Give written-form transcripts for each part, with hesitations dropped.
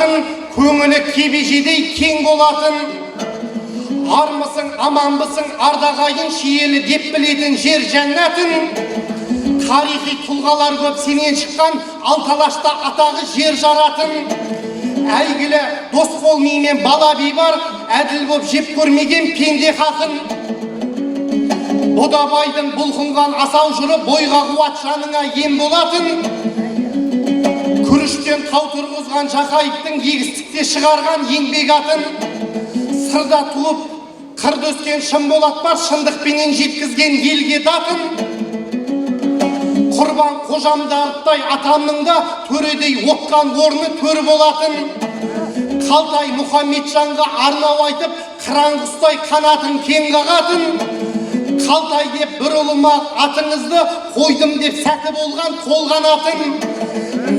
болатын, көңілі кебежедей кең болатын. Армысың, аманбысың, ардағайын шиелі деп білетін жер жәннатын. Тарихи тұлғалар көп сенен шыққан, алталашта атағы жер жаратын. Әйгілі дос болмеймен бала би бар, әділ боп жеп көрмеген пенде хақын. Бодабайдың бұлқынған асау жыры бойға қуат жаныңа ем болатын. Күріштен тау тұрғызған Жақайыптың егістікте шығарған еңбек атын. Сырда туып, қырда өскен шын болат бар, шындықпенен жеткізген елге датын. Құрбан қожамды арыттай атамның да төредей оққан орны төр болатын. Қалтай Мұхаммеджанға арнау айтып, қыран құстай қанатын кең қағатын. Қалтай деп бір ұлыма атыңызды қойдым деп сәті болған толған атын.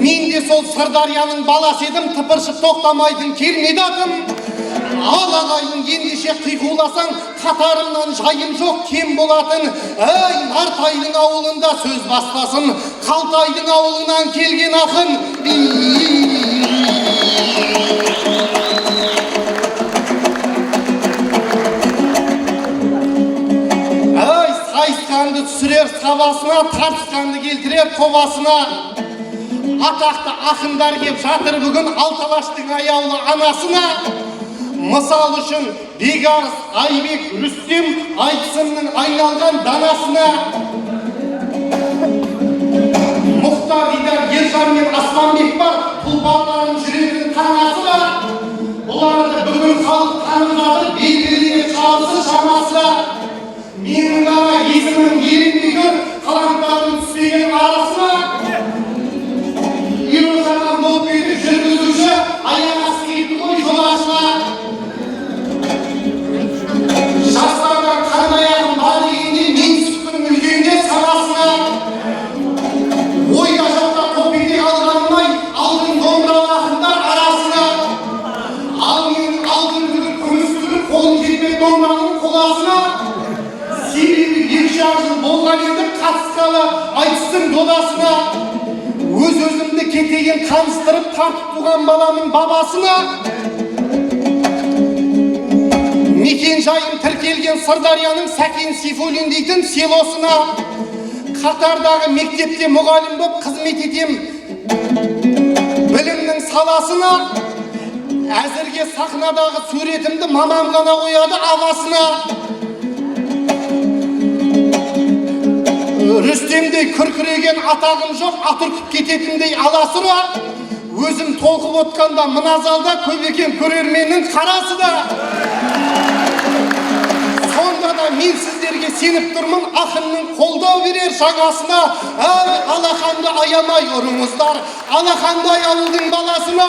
Мен де сол Сырдарияның баласы едім, тыпыршып тоқтамайтын келмеді атым. Ал ағайын ендеше қиқуласаң, қатарымнан жайым жоқ кем болатын. Әй, Нартайдың ауылында сөз бастасын, Қалтайдың ауылынан келген ақын. Әй, сайысқанды түсірер сабасына, тартысқанды келтірер тобасына. Атақты ақындар кеп жатыр бүгін Алталаштың аяулы анасына. Мысал үшін Бегарыс, Айбек, Рүстем айтысымның айналған данасына. Мұхтар, Идар, Ержан мен Аспанбек бар, тұлпарларын жүретін қанасы бар. Бұларды бүгін халық танып жатыр, белгілі шалысы шамасы. Менің ғана есімім ерінбей көр, қаламдардың түспеген арасына. Үйреншаған болып еді жүргізуші, аяғасы кетті ғой жолашына. Жастардан қандай ағым бар дегенде, мен түстім үлкенде санасына. Ойда жоқта топеде қалғанымай, алдың домбыралы ақындар арасына. Ал менің алдың бүгін күміс түгіл, қолын жетпек домбыраның қоласына. Себебі екі-жарым жыл болған еді қатысқалы айтыстың додасына. Өз-өзімді кетеген қамыстырып тартып туған баламның бабасына. Мекен жайым тіркелген Сырдарияның Сәкен Сейфуллин дейтін селосына. Қатардағы мектепте мұғалім боп қызмет етем білімнің саласына. Әзірге сахнадағы суретімді мамам ғана қояды авасына. Рүстемдей күркіреген атағым жоқ, атырқып кететіндей аласыра. Өзім толқып отқанда мына залда көп екен көрерменнің қарасы да. Сонда да мен сіздерге сеніп тұрмын, ақынның қолдау берер шағасына. Әй, алақанды аямай ұрыңыздар, алақандай ауылдың баласына.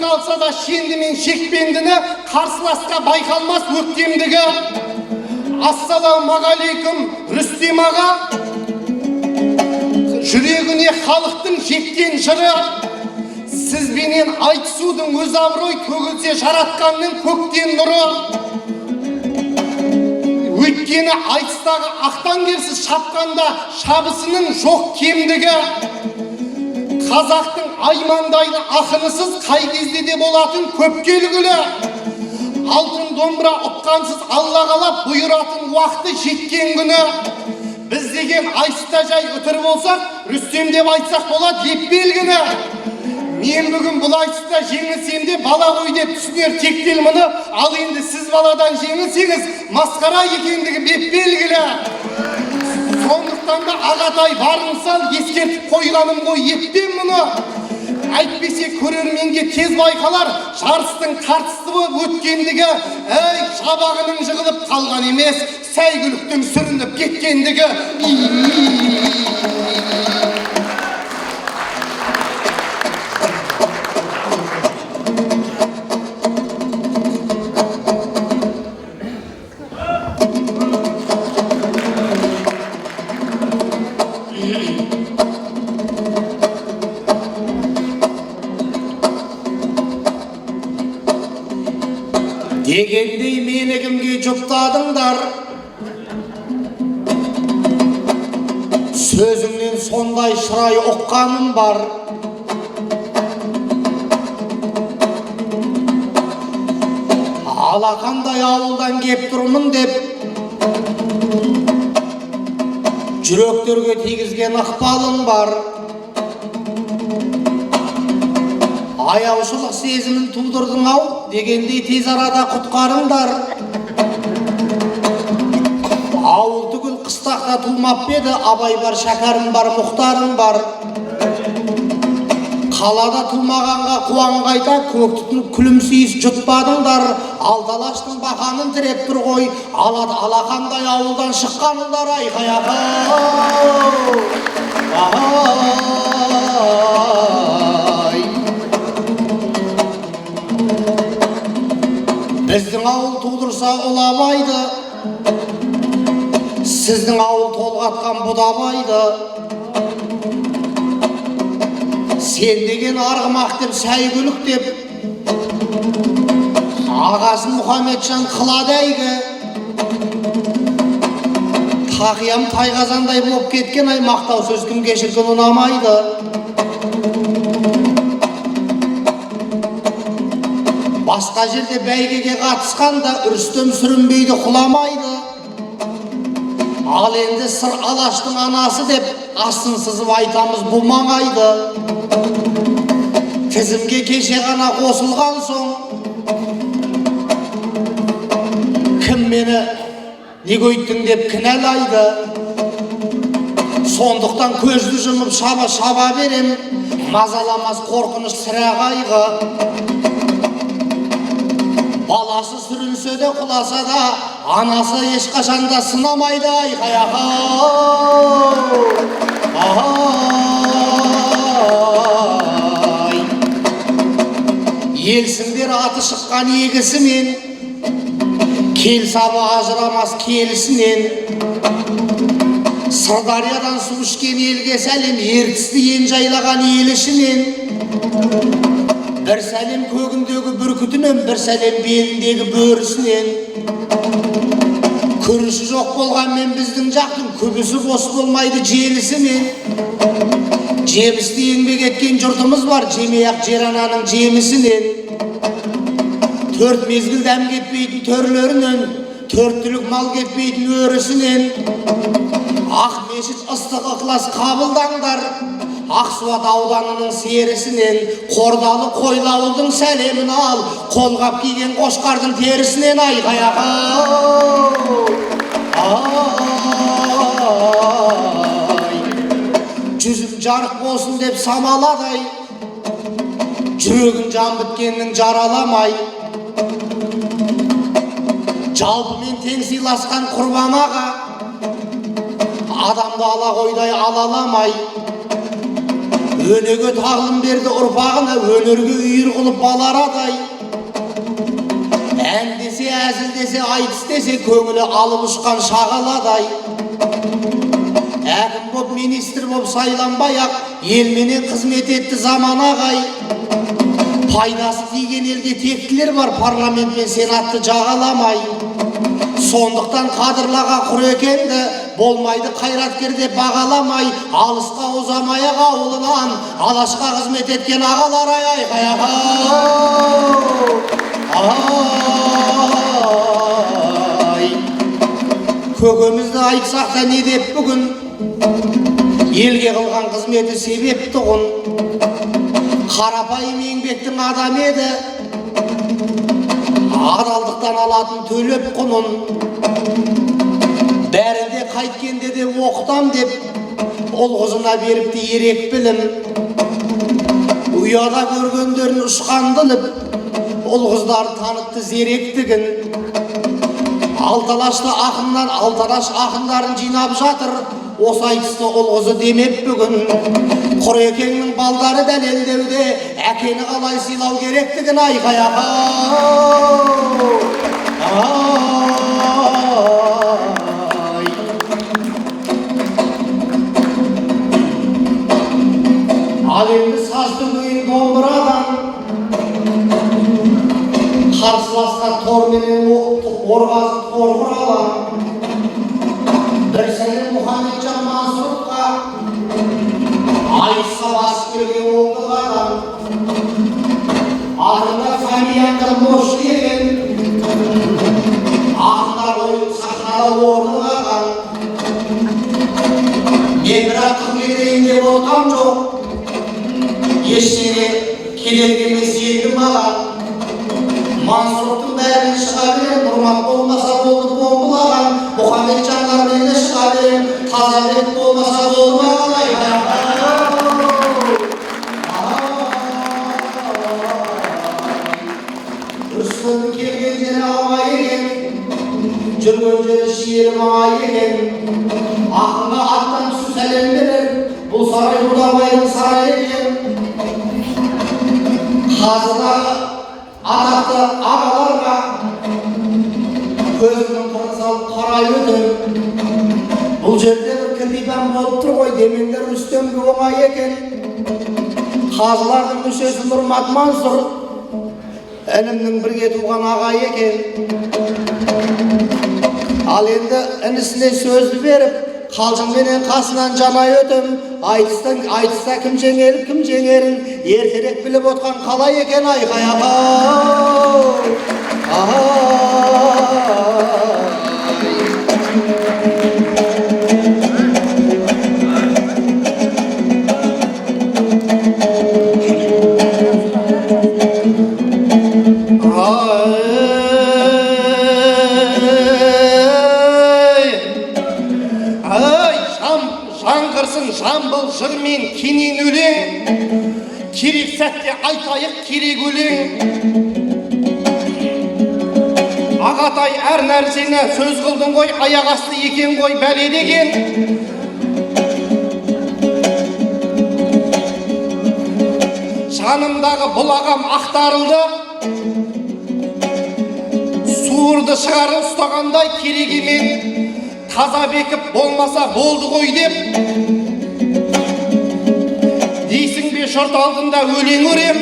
Қалса да шенді мен шекпендіні, қарсыласқа байқалмас өктемдігі. Ассаламағалейкум Рүстем аға, жүрегіне халықтың жеткен жыры. Сізбенен айтысудың өз абырой, төгілсе жаратқанның көктен нұры. Өйткені айтыстағы ақтан керсіз шапқанда шабысының жоқ кемдігі. Қазақтың аймандайлы ақынысыз қай кезде де болатын көпкелгілі. Алтын домбыра ұққансыз алла қалап бұйыратын уақыты жеткен күні. Біз деген айсыста жай үтір болсақ, Рүстем деп айтсақ болады еп белгіні. Мен бүгін бұл айтыста жеңілсем де бала ғой деп түсінер тектел мұны. Ал енді сіз баладан жеңілсеңіз, масқара екендігі беп белгілі. Сондықтан да ағатай барын сал, ескертіп қойғаным ғой еппен мұны. Әйтпесе көрерменге тез байқалар, жарыстың тартысты өткендігі. Әй, шабағының жығылып қалған емес, сәйгүліктің сүрініп кеткендігі. Дегендей мені кімге жұптадыңдар? Sözüңнен сондай шырай ұққаным бар. Алақандай ауылдан кеп тұрмын деп, жүректерге тигізген ықпалың бар. Аяушылық сезімін тудырдың ау дегендей тез арада құтқарыңдар. Ауыл түгіл қыстақта тумап еді, абай бар, шәкәрім бар, мұхтарым бар. Қалада тумағанға қуаң қайта, көк тұтынып күлімсейіс жұтпадыңдар. Алдалаштың бақанын тіреп тұр ғой, алақандай ауылдан шыққаныңдар. Айқай біздің ауыл тудырса ұлабайды, сіздің ауыл толғатқан бұдабайды. Сен деген арғымақ деп, сәйгүлік деп, ағасын Мұхамеджан қылады әйгі. Тақиям тайғазандай болып кеткен, ай мақтау сөз кім кешірген ұнамайды. Басқа жерде бәйгеге қатысқанда Үрістем сүрінбейді, құламайды. Ал енді сыр алаштың анасы деп, асын сызып айтамыз бұл маңайды. Тізімге кеше ғана қосылған соң, кім мені неге өйттің деп кінәлайды. Сондықтан көзді жұмып шаба берем, мазаламас қорқыныш сірә қайғы. Баласы сүрінсе де құласа да, анасы ешқашанда сынамайды. Елсіңдер аты шыққан егісімен, кел сабы ажырамас келісінен. Сырдариядан су ішкен елге сәлем, ертісті ен жайлаған ел ішінен. Bir сәлем көгіндегі бүркітінен, бір сәлем беліндегі бөрісінен. Күріші жоқ болғанмен біздің жақтың күбісі бос болмайды желісімен. Жемісті еңбек еткен жұртымыз бар, жемей-ақ жер ананың жемісінен. Төрт мезгіл дәм кетпейтін төрлерінен, төрт түлік мал кетпейтін өрісінен. Ақ мешіт ыстық ықылас қабылдаңдар, Ақсуат ауданының серісінен. Қордалы қойлауылдың сәлемін ал, қолғап киген қошқардың терісінен. Айғай жүзім жарық болсын деп самаладай, жүрегін жан біткеннің жараламай. Жалпымен тең сыйласқан құрбан аға, адамды ала қойдай алаламай. Өнеге тағылым берді ұрпағына, өнерге үйір қылып баларадай. Ән десе, әзіл десе, айтыс десе, көңілі алып ұшқан шағаладай. Әкім боп, министр боп сайланбай-ақ, елменен қызмет етті заман ағай. Пайдасы тиген елге тектілер бар, парламент пен сенатты жағаламай. Сондықтан қадырлаға Құрекеңді, болмайды қайраткер деп бағаламай. Алысқа ұзамай-ақ ауылынан, алашқа қызмет еткен ағалар. Көкемізді айтсақ та не деп бүгін, елге қылған қызметі себепті ғын. Қарапайым еңбектің адам еді, адалдықтан алатын төлеп құнын. Бәрінде қайткенде де оқытам деп, ұл-қызына беріпті ерек білім. Ұяда көргендерін ұшқан біліп, ұл-қыздар танытты зеректігін. Алталашты ақыннан алталаш ақындарын жинап жатыр, осы айтысты ұл-қызы демеп бүгін. Құрекеңнің балдары дәлелдеуде, әкені қалай сыйлау керектігін. Айқай ал енді сазды күйін домбырадан, қарсыласқа торменен орғазы торғыр алам. Bir sene Muhammedcan Mansur'la айтқан осы екен. Ақындар ойын сахнада орнаған. Мен бірақ кетейін деп отқан жоқ. Ештеңе керек емес енді маған. Мансұрдың бәріне шыға берем, Нұрмат болмаса болды бомбылаған. Мұхамеджандармен де шыға берем, Тазабек болмаса болды маған. Рүстемнің келген жері Абай екен, жүрген жері шиелі Мағай екен. Ақынға аттан түсіп сәлем берер, бұл сарай Абайдың сарайы екен. Қазыдағы атақты ағаларға көзінің қырын салып қарай өтім. Бұл жерде бір кірдипан болып тұр ғой, демеңдер Рүстемге оңай екен. Қазылардың мүшесі Нұрмат Мансұр, інімнің бірге туған ағай екен. Ал енді інісіне сөзді беріп, қалжыңменен қасынан жанай өтім. Айтыста кім жеңеліп, кім жеңерін ертерек біліп отқан қалай екен айқай жаңғырсын жамбыл жырмен кенен өлең, керек сәтте айтайық керек өлең. Ағатай әр нәрсені сөз қылдың ғой, аяқ асты екен ғой бәле деген. Жанымдағы бұл ағам ақтарылды, суырды шығарып ұстағандай керек емен. Тазабеков болмаса болды ғой деп дейсің бе жұрт алдында өлең өрем.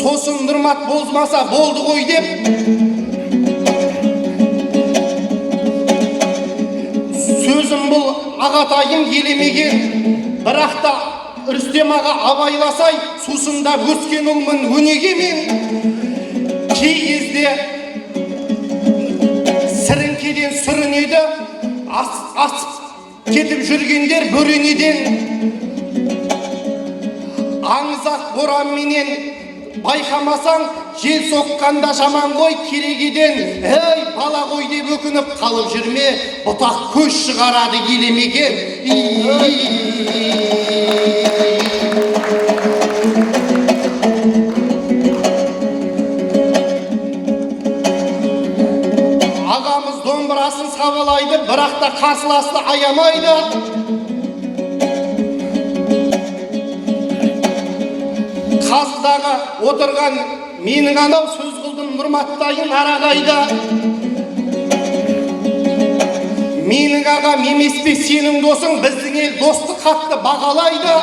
Сосын Нұрмат болмаса болды ғой деп сөзім бұл ағатайым елемеген. Бірақ та Рүстем аға абайласай, сусында өскен ұлмын өнегемен. Кей кезде сіріңкеден сүрінеді, асып кетіп жүргендер бөренеден. Аңызақ боранменен байқамасаң, жел соққанда жаман ғой керегеден. Ей, бала ғой деп өкініп қалып жүрме, бұтақ көз шығарады елемеген. Ағамыз домбырасын сабалайды, бірақ та қарсыласты аямайды. Қазыдағы отырған менің анау сөз қылдым Нұрматтайын арағайда. Менің ағам емес пе сенің досың, біздің ел достық қатты бағалайды.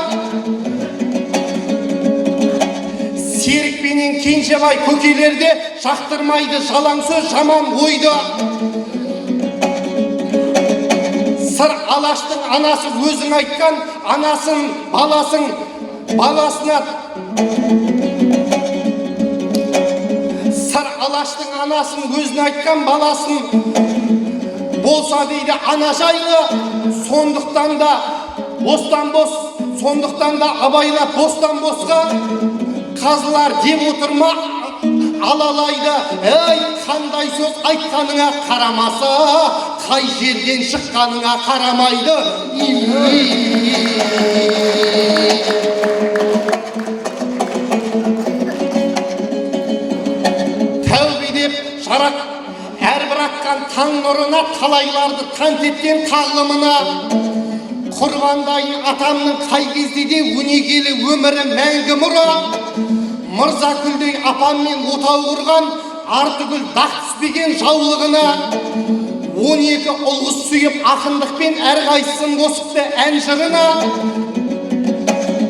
Серікпенен Кенжебай көкелерде шақтырмайды жалаң сөз жаман ойды. Сыр Алаштың анасы өзің айтқан, анасын баласына Сыр Алаштың анасын өзін айтқан, баласын болса дейді ана жайлы. Сондықтан да абайлап бостан босқа қазылар деп отырма алалайды. Ей, қандай сөз айтқаныңа қарамаса, қай жерден шыққаныңа қарамайды. Тәубе деп жарат әрбір атқан таң нұрына, талайларды тант еткен тағлымына. Құрбандайын атамның қай кезде де өнегелі өмірі мәңгі мұра. Мырза күлдей апаммен отау құрған, артыгүл дақ түспеген жаулығына. 12 ұлғыз сүйіп ақындықпен әрқайсысын қосыпты ән жырына.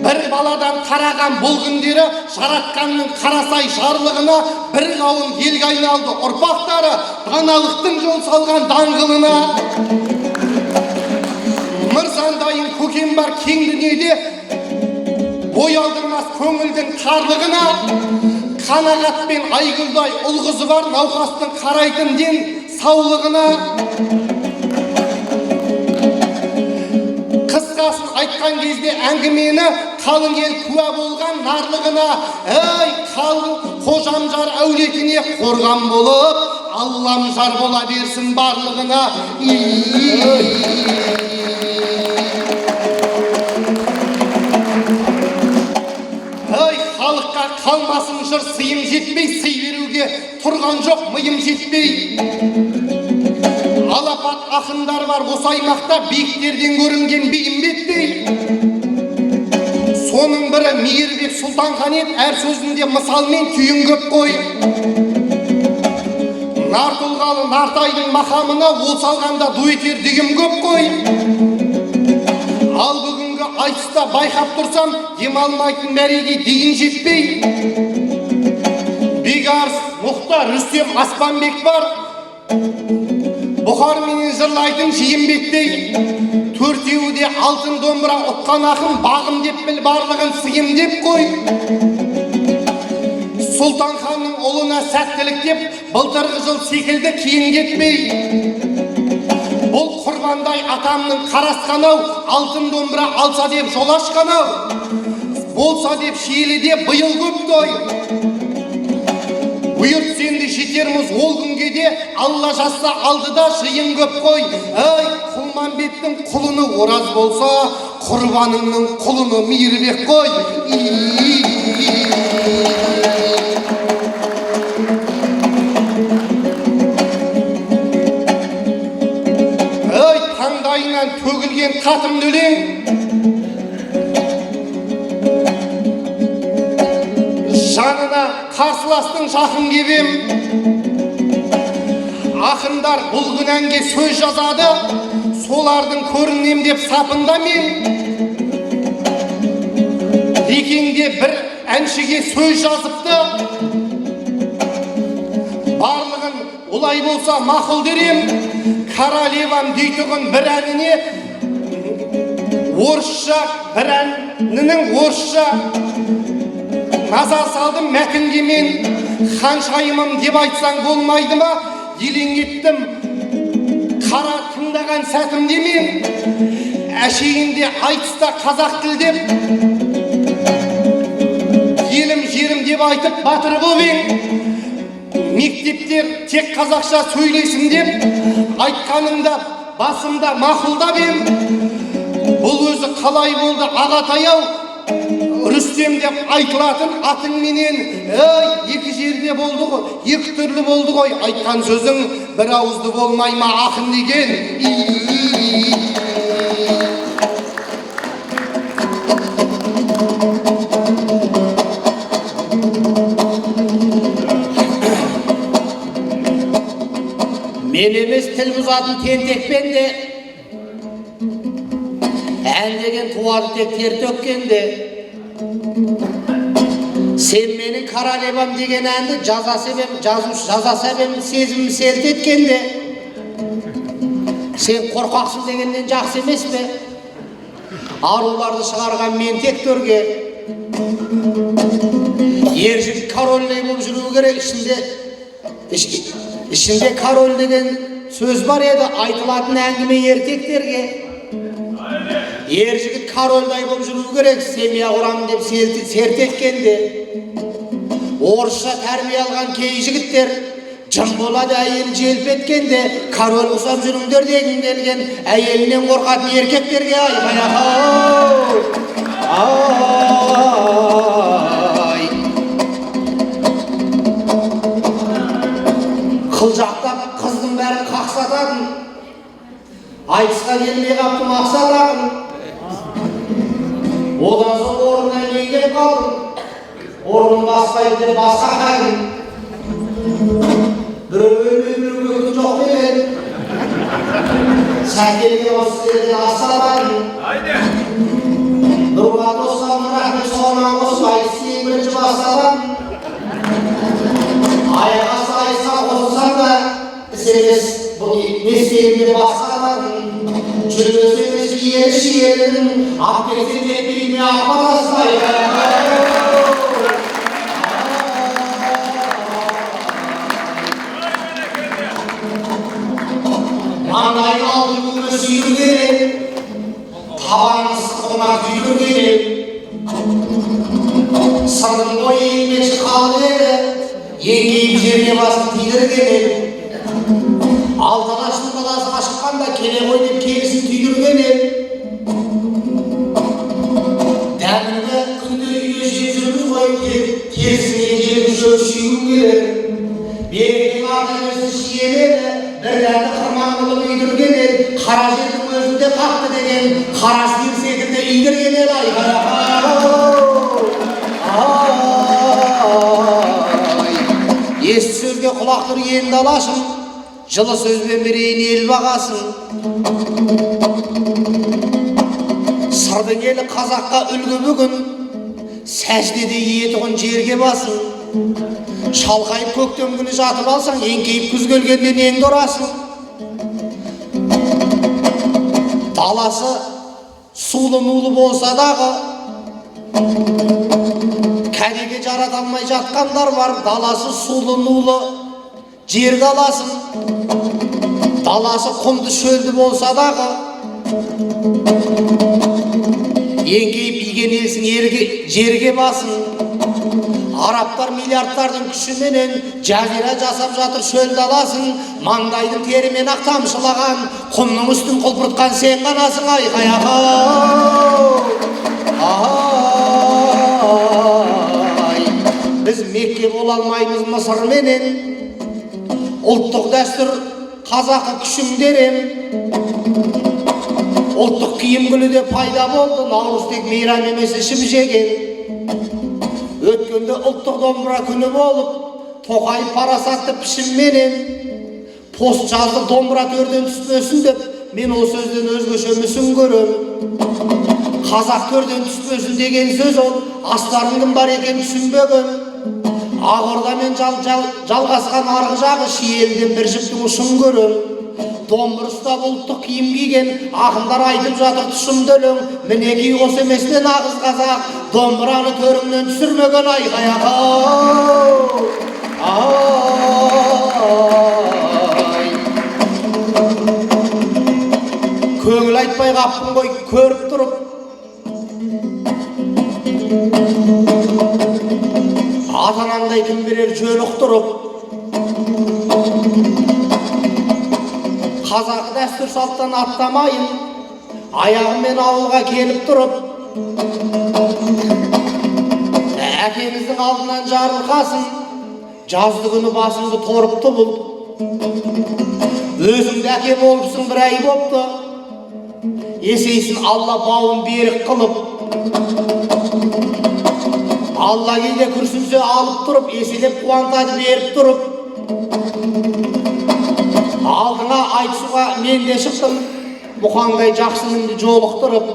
Бір баладан қараған бұл күндері жаратқанның қарасай жарлығына. Бір қауым елге айналды ұрпақтары, даналықтың жол салған даңғылына. Мырзандайын көкем бар кең дүниеде, бой алдырмас көңілдің тарлығына. Қанағат пен Айгүлдай ұл қызы бар науқастың қарайтын ден саулығына. Қысқасын айтқан кезде әңгімені қалың ел куә болған нарлығына. Ей қалың қожамжар әулетіне қорған болып, Аллам жар бола берсін барлығына. Халыққа қалмасын жыр, сыйым жетпей, сый беруге тұрған жоқ миым жетпей. Алапат ақындар бар осы аймақта, биіктерден көрінген бейімбеттей. Соның бірі Мейірбек Сұлтанхан еді, әр сөзінде мысалмен түйін көп қой. Нар тұлғалы Нартайдың мақамына ол салғанда ду етер дегім көп қой. Ал бүгінгі айтыста байқап тұрсам, демалмайтын мәреге дейін жетпей. Бекарыс, Мұхтар, Рүстем, Аспанбек бар. Бұхар менен жырлайтын Жиенбектей. Төртеуі де алтын домбыра ұтқан ақын, бағым деп біл барлығын сыйым деп қой. Сұлтанханның ұлына сәттілік деп, былтырғы жыл секілді кейін кетпей. Бұл құрбандай атамның қарасқанау, алтын домбыра алса деп жол ашқанау. Болса деп шиеліде бұйыл көп той. Бұйырт сенді жетерміз ол күнге де, Алла жазса алдыда жиын көп қой. Ей, Құлманбеттің құлыны Ораз болса, құрбаныңның құлыны Мейірбек қой. Ей, таңдайынан төгілген қатымды өлең, жанына қарсыластың жақын кебем. Ақындар бұл күнәнге сөз жазады, солардың көрінем деп сапында мен. Лекеңде бір әншіге сөз жазыпты, барлығын олай болса мақұл дерем. Королевам дейтұғын бір әніне орысша, бір әнінің орысша назар салдым мәтінге мен. Ханшайымым деп айтсаң болмайды ма? Елең еттім қара тыңдаған сәтімде мен. Әшейінде айтыста қазақ тіл деп, елім жерім деп айтып батыр болып ең. Мектептер тек қазақша сөйлесін деп айтқанымда басымда мақұлдап ем. Бұл өзі қалай болды ағатай-ау? Рүстем деп айтылатын атың менен, екі жерде болды ғой, екі түрлі болды ғой. Айтқан сөзің бір ауызды болмай ма ақын деген. Мен емес тіл бұзатын тентекпен де, ән деген туады тек тер төккенде. Сен менің королевам деген әнді жаза себебім сезімім селт еткенде. Сен қорқақсың дегеннен жақсы емес пе? Аруларды шығарған мен тек төрге. Ер жігіт корольдей болып жүру керек. Ішінде король деген сөз бар еді, айтылатын әңгіме ертектерге. Ер жігіт корольдай болып жүру керек, семья құрамын деп серт еткенде. Орысша тәрбие алған кей жігіттер жым болады әйел желп еткенде. Король ұсап жүріңдер дегім келген, әйелінен қорқатын еркектерге қылжақтап қыздың бәрін қақсататын, айтысқа келмей қапты мақсат ақын. Одан соң орнына келіп қалдым, орнын баспайды деп басқа қағым. Біреу жоқ деген, сәкелген осы жерден асталадым. Нұрға достан рахмет соңынан қосып, айтысы ең бірінші басталадым. Аяға сайысқа қосылсам да, іс емес, бұл нестейімде басқаладым. Жүргізі емес шиелінің, ақ кетсен де берейме ақпарастай. Talgımını suyurgenim, tabanını sıkıma tüyürgenim. Sırdım boyu eğilme çıkalı edi, yengeyip жерге басып түйдіргенім. Алтынаштың баласы ашыққанда келе ғой деп келісін түйдіргенім. Дәмінгі күнде үйде жеп жүрміз ғой деп терісіне жерді шөп сүйгім келер. Берекең ата-енесі шиеледі, бір дәмді қырманғылы үйдірген ел, қара жердің өзінде қақты деген қара сиыр секілді үйдірген ел. Есті сөзге құлақ тұр енді алашым, жылы сөзбен берейін ел бағасын. Сырдың елі қазаққа үлгі бүгін, сәждеде етіғын жерге басын. Шалқайып көктем күні жатып алсаң, еңкейіп күз келгеннен еңді ұрасың. Даласы сулы-нулы болса дағы, кәдеге жарата алмай жатқандар бар. Даласы сулы-нулы жерді аласын. Даласы құмды шөлді болса дағы, еңкейіп иген елсің жерге басын. Арабтар миллиардтардың күшіменен жазира жасап жатыр шөл даласын. Маңдайдың терімен ақ тамшылаған, құмның үстін құлпыртқан сен ғанасың. Айқай ағай, біз Мекке бола алмаймыз Мысырменен. Ұлттық дәстүр қазақы күшімдерем. Ұлттық киім күні де пайда болды, наурыз тек мейрам емес ішіп жеген. Өткенде ұлттық домбыра күні болып, Тоқаев парасатты пішімменен пост жазды домбыра төрден түспесін деп, мен ол сөзден өзгеше мүсін көрем. Қазақ төрден түспесін деген сөз ол, астарын кім бар екен түсінбеген. Ақордамен жалғасқан арғы жағы шиелден бір жіптің ұшын көрем. Домбыр ұстап ұлттық киім киген ақындар айтып жатыр тұшымды өлең. Мінекей осы емесінен ағыз қазақ, домбыраны төріңнен түсірмеген. Айқай ағай, көңіл айтпай қаппын ғой көріп тұрып. Атанаңдай кім берер жөн ұқтырып. Қазақы дәстүр салттан аттамайын, аяғымен ауылға келіп тұрып. Әкеміздің алдынан жарылқасын, жазды күні басымды торыпты бұл. Өзіңді әке болыпсың бір ай бопты, есейсін Алла бауын берік қылып. Алла кейде күрсінсе алып тұрып, еселеп қуантады беріп тұрып. Алдыңа айтысуға мен де шықтым, бұқаңдай жақсынымды жолықтырып.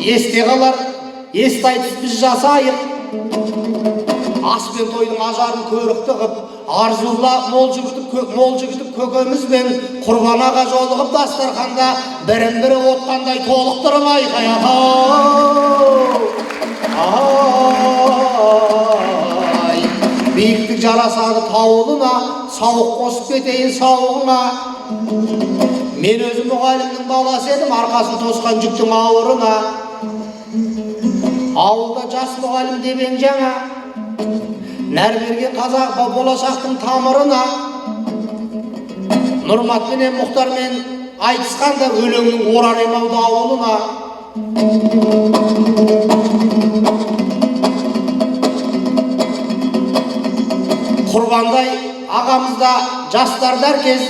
Есте қалар, есті айтыс біз жасайық. Ас пен тойдың ажарын көрікті қып, арзула мол жігітіп көкемізбен Құрбан аға жолығып дастарханда бірін-бірі отқандай толықтырып. Айқай ағай, биіктік жарасады тауылына, сауық қосып кетейін сауығына. Мен өзім мұғалімнің баласы едім, арқасын тосқан жүктің ауырына. Ауылда жас мұғалім дебен жаңа, нәр берген қазақ болашақтың тамырына. Нұрмат менен Мұхтармен айтысқанда өлеңнің орар емауды ауылына. Құрбандай ағамызда жастар дәркез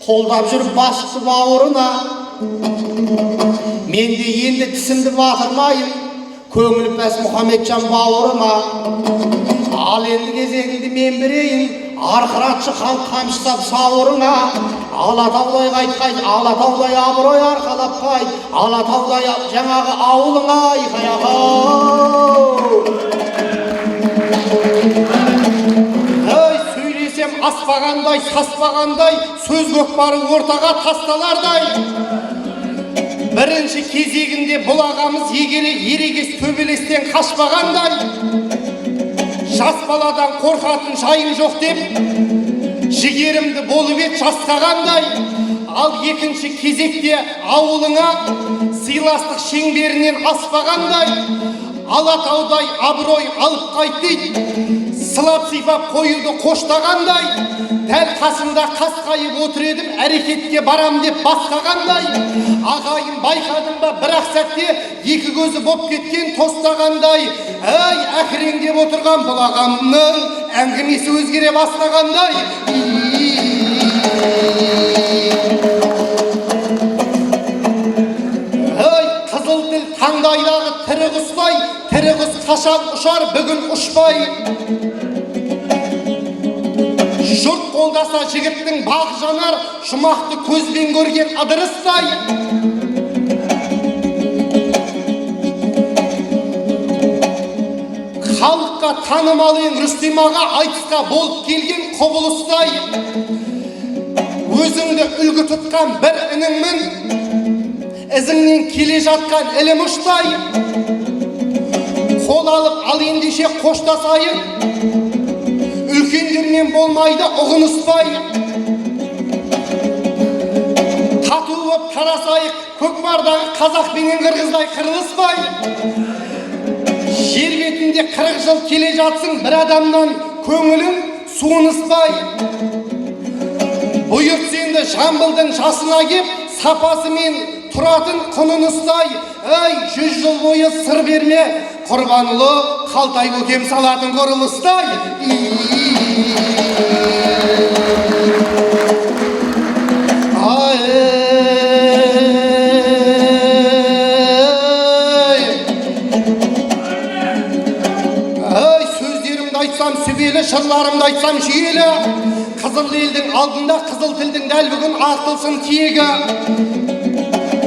қолдап жүріп басыпты бауырына. Менде енді тісімді батырмайын, көңіл пәс Мұхамеджан бауырыма. Ал енді кезегіңді мен берейін, арқыратшы халық қамшылап сауырыңа. Алатаудай қайт, Алатаудай абырой арқалап қайт, Алатаудай жаңағы ауылыңа. Айқай ағай, сөйлесем аспағандай, саспағандай, сөз көкпары ортаға тасталардай. Бірінші кезегінде бұл ағамыз ерегес төбелестен қашпағандай. Жас баладан қорқатын жайым жоқ деп, жігерімді болып ет жасқағандай. Ал екінші кезекте ауылыңа сыйластық шеңберінен аспағандай, Алатаудай абырой алып қайт дейді. Сылап сипап қоюды қоштағандай, дәл қасында қасқайып отыр едім, әрекетке барам деп бастағандай. Ағайын байқадың ба, бір-ақ сәтте екі көзі боп кеткен тостағандай. Әй, әкіреңдеп отырған бұл ағамның әңгімесі өзгере бастағандай. Қызыл тіл таңдайдағы тірі құстай, тірі құс қашан ұшар бүгін ұшпай. Жұрт қолдаса жігіттің бағы жанар, жұмақты көзбен көрген адырыстай. Халыққа танымал ең Рүстем аға, айтысқа болып келген құбылыстай. Өзіңді үлгі тұтқан бір ініңмін, ізіңнен келе жатқан ілім ұштай. Қол алып ал ендеше қоштасайын, үлкендермен болмайды ұғыныспай. Тату боп тарасайық, көкпардағы қазақ пенен қырғыздай қырылыспай. Жер бетінде 40 жыл келе жатсың, бір адамнан көңілің суыныспай. Бұйырт сенді Жамбылдың жасына кеп, сапасымен тұратын құнын ұстай. Әй, 100 жыл бойы сыр берме, Құрбанұлы қалтай көкем салатын құрылыстай. Сөздерімді айтсам сүбелі, жырларымды айтсам жүйелі. Қызыл елдің алдында қызыл тілдің дәл бүгін артылсын тиегі.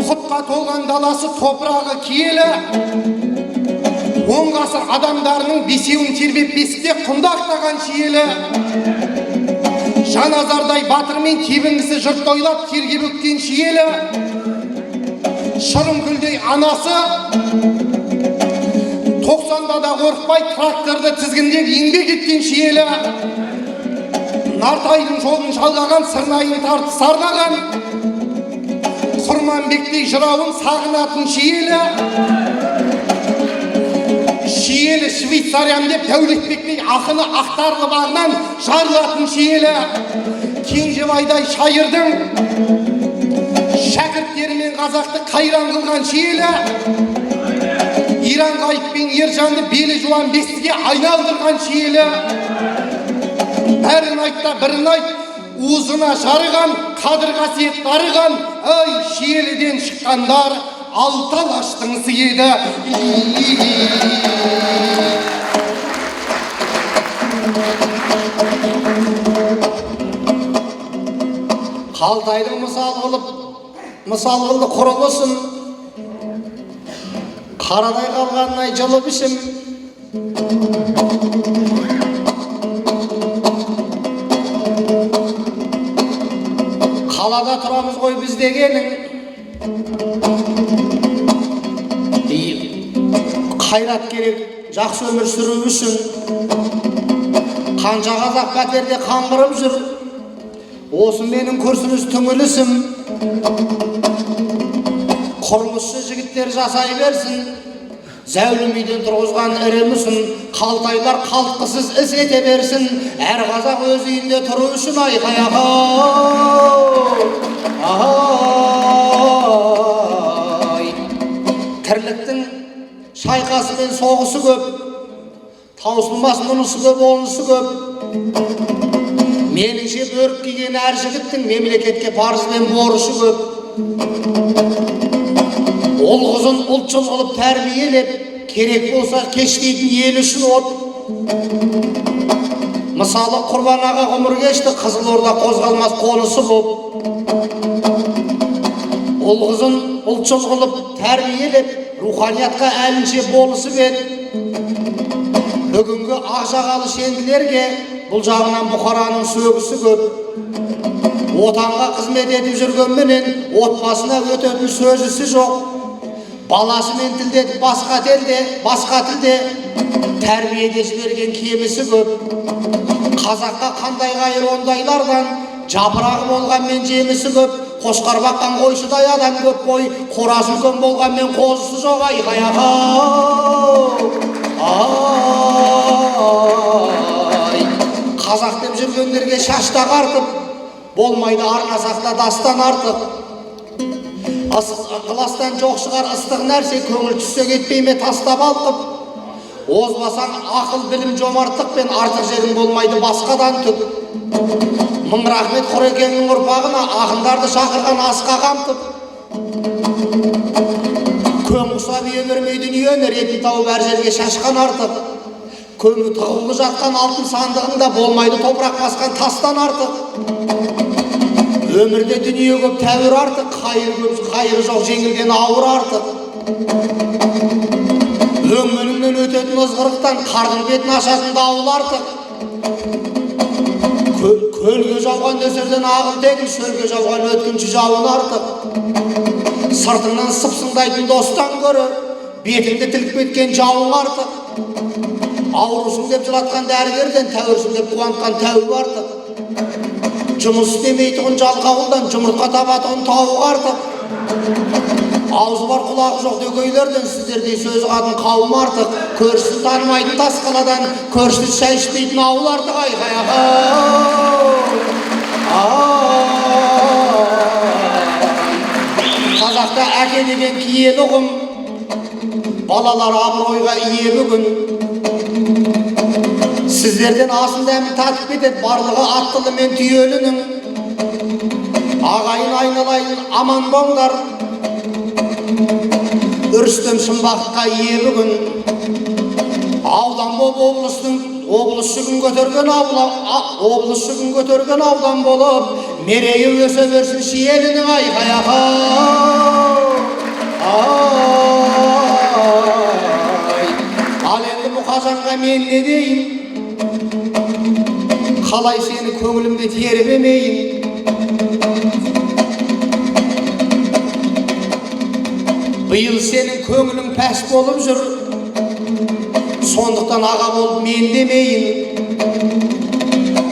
Құтқа толған даласы топырағы киелі. 10 ғасыр адамдарының бесеуін тербеп бесікте құндақтаған шиелі. Жаназардай батырмен тебінгісі жұрт тойлап терге бүккен шиелі. Шырынкүлдей анасы 90-да да қорықпай тракторды тізгіндеп еңбек еткен шиелі. Нартайдың жолын жалғаған, сырнайын тартып сарнаған, Құрманбектей жырауын сағынатын шиелі. Шиелі Швейцариям деп Дәулетбектей ақыны ақтарлы бағынан жарылатын шиелі. Кенжебайдай шайырдың шәкірттерімен қазақты қайран қылған шиелі. Иран Ғайып пен Ержанды белі жуан бестіге айналдырған шиелі. Бәрін айтта бірін айт, уызына жарыған, қадір қасиет дарыған, әй, шиеліден шыққандар алты алаштың сыйды. Қалтайдың мысал қылды құрылысын, қарадай қалғаннай жылы бішім. Қалада тұрамыз ғой біз дегенің, қайрат керек жақсы өмір сүру үшін. Қанша қазақ пәтерде қаңғырып жүр, осы менің күрсініс түңілісім. Құрылысшы жігіттер жасай берсін, зәулім үйден тұрғызған ірі мүсін. Қалтайлар қалтқысыз іс ете берсін, әр қазақ өз үйінде тұру үшін айқай ағай. Тірліктің шайқасы мен соғысы көп, таусылмас мұнысы көп, онысы көп. Меніңше бөрік киген әр жігіттің мемлекетке парыз бен борышы көп. Ол қызын ұлтшыл қылып тәрбиелеп, керек болса кештейтін ел үшін от. Мысалы Құрбан аға ғұмыр кешті, Қызылорда қозғалмас қонысы боп. Ол қызын ұлтшыл қылып тәрбиелеп, руханиятқа әлінше болысы бет. Бүгінгі ақжағалы шенділерге бұл жағынан Бұқараның сөгісі көп. Отанға қызмет етіп жүргенменен отбасына өтетін сөзісі жоқ. Баласымен тілдетіп басқа тілде тәрбиеде жіберген кемісі көп. Қазаққа қандай ғайыр ондайлардан, жапырағы болғанмен жемісі көп. қошқар баққан қойшыдай адам көп қой, қорасы үлкен болғанмен қозысы жоқ айқай ай. Қазақ деп жүргендерге шаш тағартып, болмайды арнасақ та дастан артық. Ықыластан жоқ шығар ыстық нәрсе, көңіл түссе кетпей ме тастап алқып. Озбасаң ақыл білім жомарттықпен, артық жерің болмайды басқадан түк. Мың рахмет Құрекеңнің ұрпағына, ақындарды шақырған асқа қамтып. Көң құсап өмірмей дүниені, ретін тауып әр жерге шашқан артық. Көмі тығулы жатқан алтын сандығында, болмайды топырақ басқан тастан артық. Өмірде дүние көп тәуір артық, қайыры жоқ жеңілген ауыр артық. Өңменіңнен өтетін ызғырықтан, қардың бетін ашатын дауыл артық. Көлге жауған нөсерден ағыл тегіл, шөлге жауған өткінші жауын артық. Сыртыңнан сыпсыңдайтын достан көрі, бетіңді тіліп кеткен жауын артық. Аурусың деп жылатқан дәрігерден, тәуірсің деп қуантқан тәуіп артық. Жұмыс істемейтұғын жалқауылдан, жұмыртқа табатұғын тауық артық. Аузы бар құлағы жоқ дөкейлерден, сіздердей сөз қатын қауым артық. Көршісін танымайтын тас қаладан, көршісіз шай ішпейтін ауыл артық. Айқай Қазақта әке деген киелі ұғым, балалар абыройға ие бүгін. Сіздерден асын дәмін татып кетеді, барлығы аттылы мен түйелінің. Ағайын айналайын аман болыңдар, Үрістім шымбаққа ие бүгін. Аудан болып облыс жүгін көтерген аудан болып, мерейі өсе берсін шиелінің айқай Ал енді Мұқажанға мен не дейін? Қалай сені көңілімде тербемейін? Биыл сенің көңілің пәс болып жүр, сондықтан аға болып мен демейін.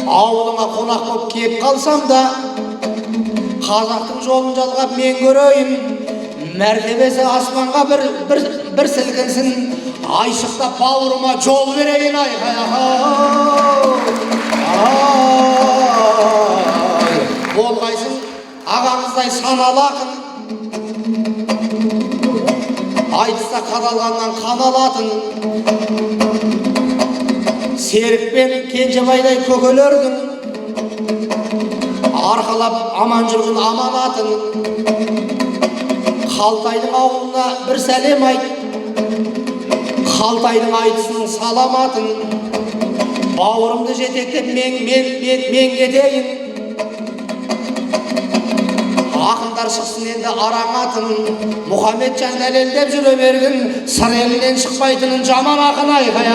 Ауылыңа қонақ болып кеп қалсам да, қазақтың жолын жалғап мен көрейін. Мәртебесі аспанға бір сілкінсін, айшықтап бауырыма жол берейін. Болғайсың ағамыздай саналы ақын, айтыста қадалғаннан қан алатын. Серік пен Кенжебайдай көкелердің арқалап аман жүрген аманатын. Қалтайдың ауылына бір сәлем айт, Қалтайдың айтысының саламатын. Бауырымды жетектеп мен кетейін. Ақындар шықсын енді араңатын. Мұхамеджан дәлелдеп жүре берген, сыр елінен шықпайтынын жаман ақын айқай.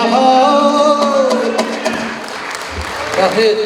Рахмет.